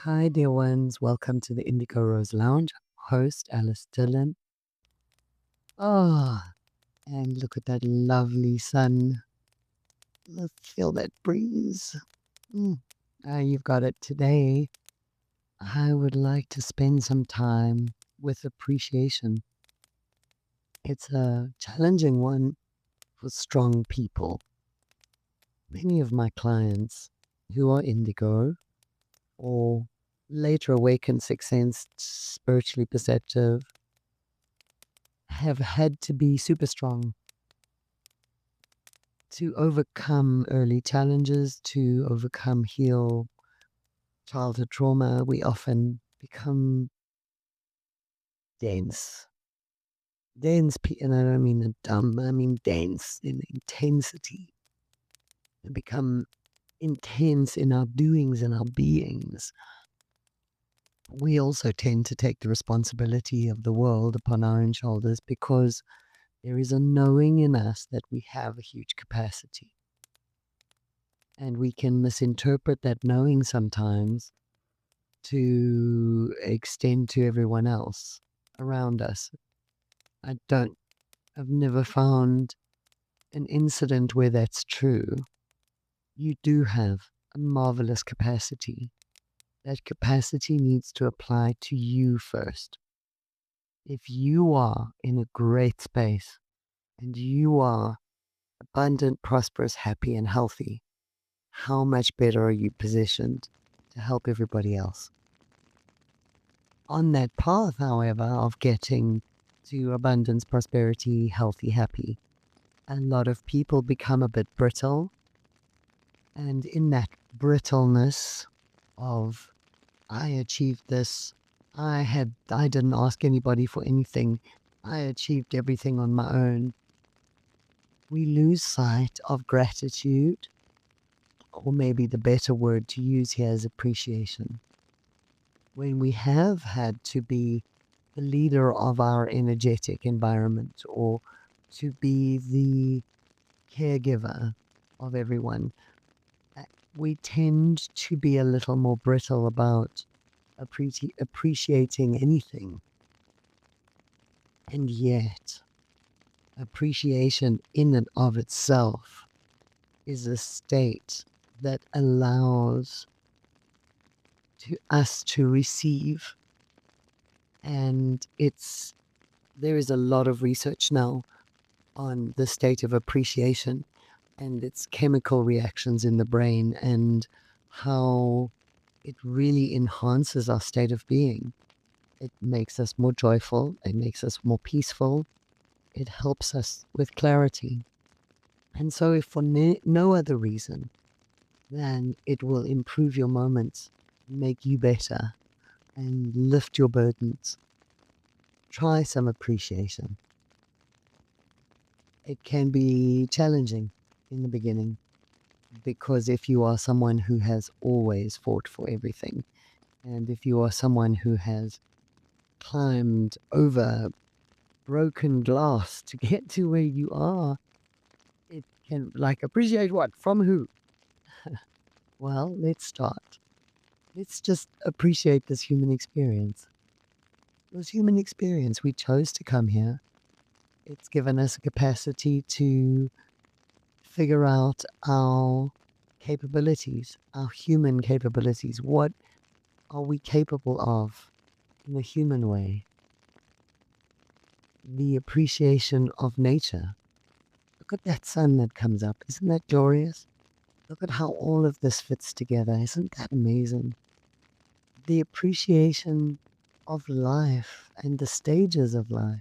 Hi, dear ones. Welcome to the Indigo Rose Lounge. Host Alyce Dylan. Oh, and look at that lovely sun. Let's feel that breeze. You've got it today. I would like to spend some time with appreciation. It's a challenging one for strong people. Many of my clients who are indigo or later awakened, sixth sense, spiritually perceptive, have had to be super strong to overcome early challenges, to overcome, heal childhood trauma. We often become dense. And I don't mean dumb, I mean dense in intensity. We become intense in our doings and our beings. We also tend to take the responsibility of the world upon our own shoulders because there is a knowing in us that we have a huge capacity. And we can misinterpret that knowing sometimes to extend to everyone else around us. I've never found an incident where that's true. You do have a marvelous capacity. That capacity needs to apply to you first. If you are in a great space and you are abundant, prosperous, happy, and healthy, how much better are you positioned to help everybody else? On that path, however, of getting to abundance, prosperity, healthy, happy, a lot of people become a bit brittle. And in that brittleness of, I achieved this, I didn't ask anybody for anything, I achieved everything on my own, we lose sight of gratitude, or maybe the better word to use here is appreciation. When we have had to be the leader of our energetic environment or to be the caregiver of everyone, we tend to be a little more brittle about appreciating anything. And yet, appreciation in and of itself is a state that allows us to receive. And there is a lot of research now on the state of appreciation and its chemical reactions in the brain and how it really enhances our state of being. It makes us more joyful. It makes us more peaceful. It helps us with clarity. And so if for no other reason, then it will improve your moments, make you better, and lift your burdens. Try some appreciation. It can be challenging in the beginning because if you are someone who has always fought for everything, and if you are someone who has climbed over broken glass to get to where you are, it can, appreciate what? From who? Well, let's start. Let's just appreciate this human experience. This human experience, we chose to come here. It's given us a capacity to figure out our capabilities, our human capabilities. What are we capable of in a human way? The appreciation of nature. Look at that sun that comes up. Isn't that glorious? Look at how all of this fits together. Isn't that amazing? The appreciation of life and the stages of life.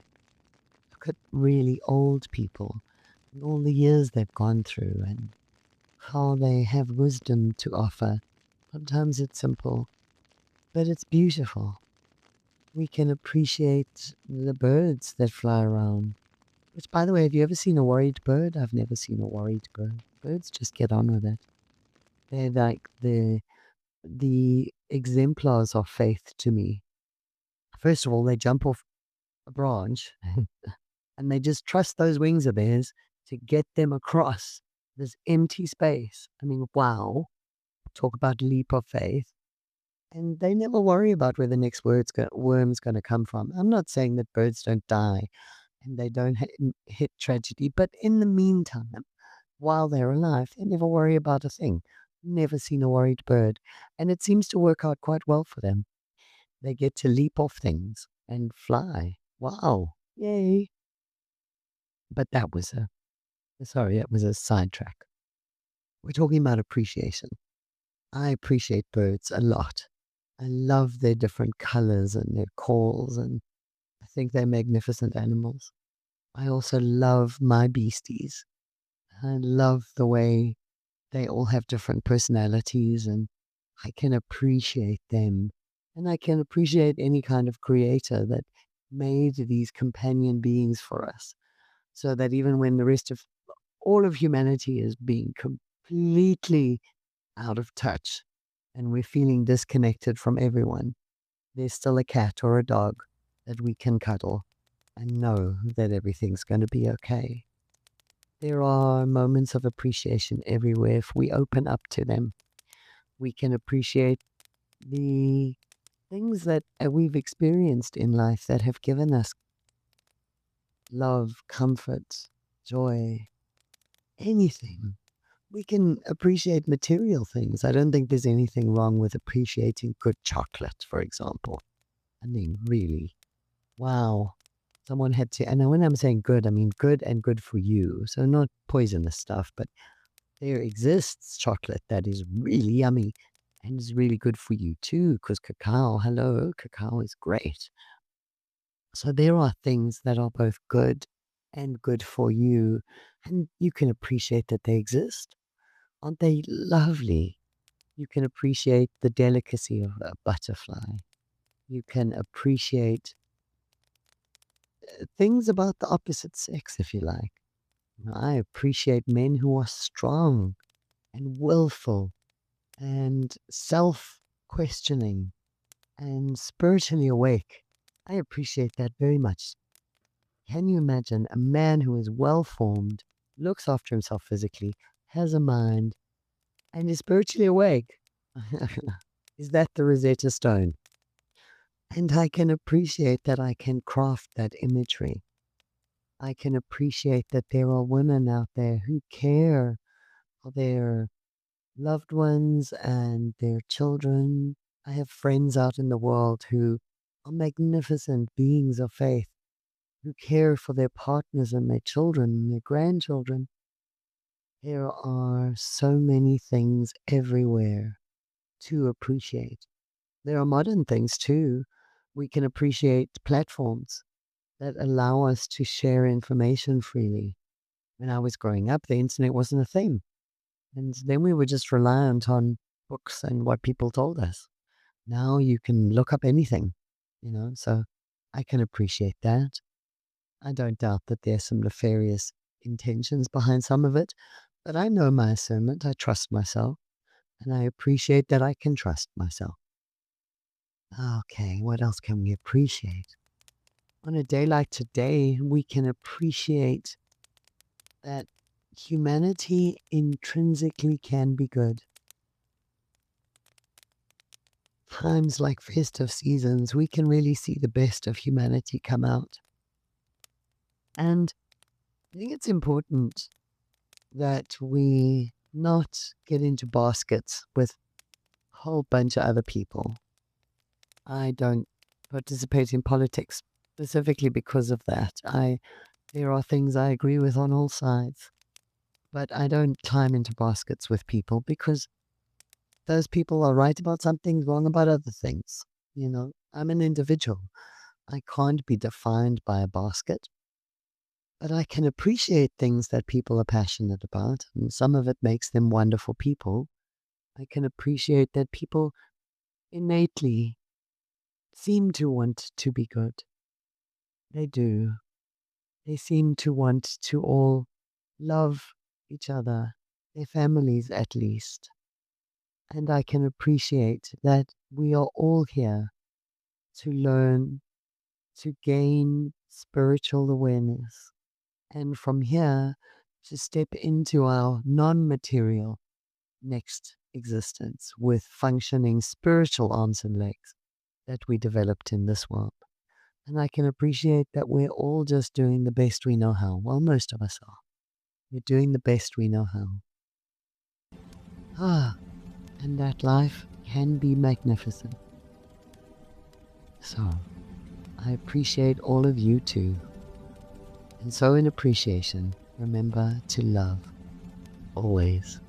Look at really old people and all the years they've gone through and how they have wisdom to offer. Sometimes it's simple, but it's beautiful. We can appreciate the birds that fly around. Which, by the way, have you ever seen a worried bird? I've never seen a worried bird. Birds just get on with it. They're like the exemplars of faith to me. First of all, they jump off a branch and they just trust those wings of theirs to get them across this empty space. I mean, wow. Talk about leap of faith. And they never worry about where the next worm's going to come from. I'm not saying that birds don't die and they don't hit tragedy, but in the meantime, while they're alive, they never worry about a thing. Never seen a worried bird. And it seems to work out quite well for them. They get to leap off things and fly. Wow. Yay. But that was a sidetrack. We're talking about appreciation. I appreciate birds a lot. I love their different colors and their calls, and I think they're magnificent animals. I also love my beasties. I love the way they all have different personalities, and I can appreciate them. And I can appreciate any kind of creator that made these companion beings for us, so that even when the rest of all of humanity is being completely out of touch and we're feeling disconnected from everyone, there's still a cat or a dog that we can cuddle and know that everything's going to be okay. There are moments of appreciation everywhere. If we open up to them, we can appreciate the things that we've experienced in life that have given us love, comfort, joy, anything. We can appreciate material things. I don't think there's anything wrong with appreciating good chocolate, for example. I mean, really, wow. Someone had to, and when I'm saying good, I mean good and good for you. So not poisonous stuff, but there exists chocolate that is really yummy and is really good for you too, because cacao, hello, cacao is great. So there are things that are both good and good for you, and you can appreciate that they exist. Aren't they lovely? You can appreciate the delicacy of a butterfly. You can appreciate things about the opposite sex, if you like. I appreciate men who are strong and willful and self questioning and spiritually awake. I appreciate that very much. Can you imagine a man who is well formed, looks after himself physically, has a mind, and is spiritually awake? Is that the Rosetta Stone? And I can appreciate that I can craft that imagery. I can appreciate that there are women out there who care for their loved ones and their children. I have friends out in the world who are magnificent beings of faith who care for their partners and their children and their grandchildren. There are so many things everywhere to appreciate. There are modern things too. We can appreciate platforms that allow us to share information freely. When I was growing up, the internet wasn't a thing. And then we were just reliant on books and what people told us. Now you can look up anything, so I can appreciate that. I don't doubt that there's some nefarious intentions behind some of it, but I know my discernment. I trust myself, and I appreciate that I can trust myself. Okay, what else can we appreciate? On a day like today, we can appreciate that humanity intrinsically can be good. Times like festive seasons, we can really see the best of humanity come out. And I think it's important that we not get into baskets with a whole bunch of other people. I don't participate in politics specifically because of that. There are things I agree with on all sides, but I don't climb into baskets with people because those people are right about something, wrong about other things. I'm an individual. I can't be defined by a basket, but I can appreciate things that people are passionate about, and some of it makes them wonderful people. I can appreciate that people innately seem to want to be good. They do. They seem to want to all love each other, their families at least. And I can appreciate that we are all here to learn, to gain spiritual awareness, and from here to step into our non material next existence with functioning spiritual arms and legs that we developed in this world. And I can appreciate that we're all just doing the best we know how. Well, most of us are. We're doing the best we know how. Ah, and that life can be magnificent. So, I appreciate all of you too. And so in appreciation, remember to love always.